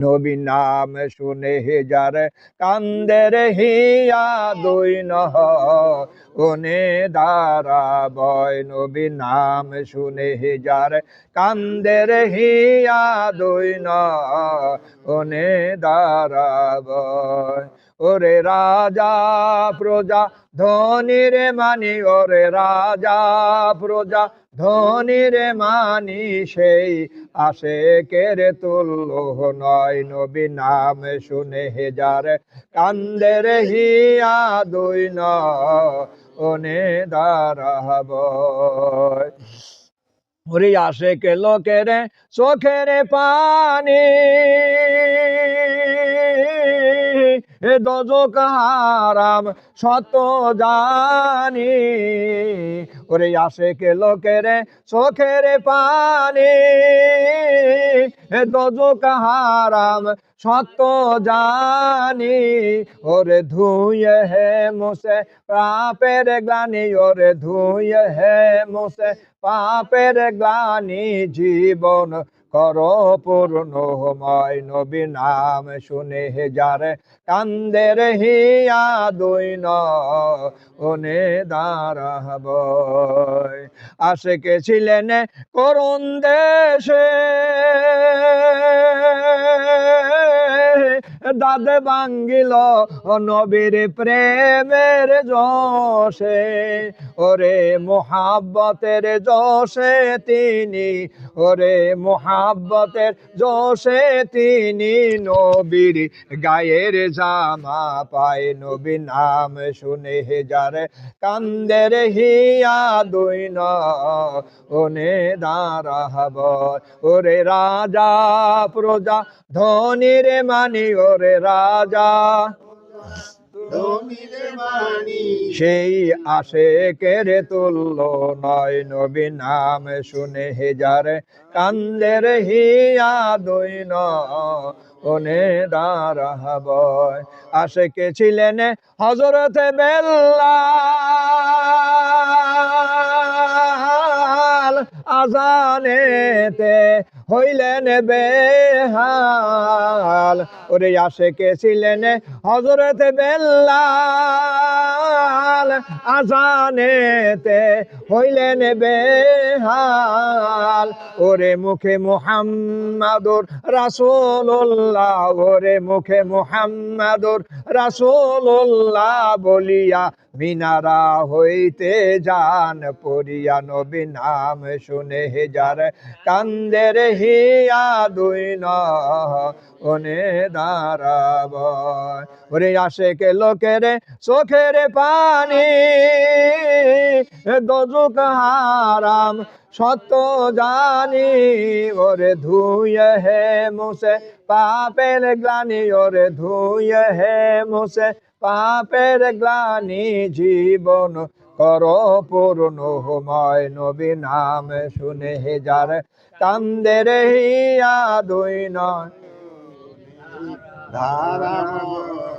নবী নাম শুনে যার কান্দের হিয়া দুই নহনে দাঁড়াবয়। নবী নাম শুনে যার কান্দের হিয়া দুই নহনে দাঁড়াবয়। ওরে রাজা প্রজা ধনির মানি, ওরে রাজা প্রজা ধনির মানি, সেই আশেকের তুল্য নয়। নবী নাম শুনে যার কান্দের হিয়া দুই নহনে দাঁড়াবয়। ওরে আশেক লোকের চোখের পানি দোজখ হারাম সত জানি। ওরে আশেক লোকের চোখের পানি দোজখ হারাম সত জানি। ওরে ধুয়ে হে মুছে পাপের গ্লানি, ওরে ধুয়ে হে মুছে পাপের গ্লানি, জীবন করো পূর্ণময়। নবী নাম শুনে যার কান্দের হিয়া দুই নহনে দাঁড়াবয়। আশেকে ছিলেন করুণ দেশে দাদ ভাঙ্গিল নবীর প্রেমের যশে। ওরে মোহাব্বতের যশে তিনি, ওরে মোহাব্বতের যশে তিনি নবীর গায়ের জামা পায়। নবী নাম শুনে যার কান্দের হিয়া দুই নহনে দাঁড়াবয়। ওরে রাজা প্রজা ধনির মানি, ওরে রাজা সেই আশেকের তুল্য নয়। নবী নাম শুনে যার কান্দের হিয়া দুই নহনে দাঁড়াবয়। আশেকে ছিলেন হযরত বেলাল, আজানেতে হইলেন বেহাল। ওরে আশেকে ছিলেন হযরত বেলাল, আজানেতে হইলেন বেহাল। ওরে মুখে মুহাম্মাদুর রাসূলুল্লাহ, ওরে মুখে মুহাম্মাদুর রাসূলুল্লাহ বলিয়া মিনারা হইতে যান পড়িয়া। নবী নাম শুনে যার কান্দের হিয়া দুই নহনে দাঁড়াবয়। ওরে আশেক লোকের চোখের পানি দোজখ হারাম সত্য জানি। ওরে ধুয়ে হে মুছে পাপের গ্লানি, ওরে ধুয়ে হে মুছে পাপের গ্লানি, জীবন করো পূর্ণময়। নবী নাম শুনে যার কান্দের হিয়া দুই নহনে দাঁড়াবয়।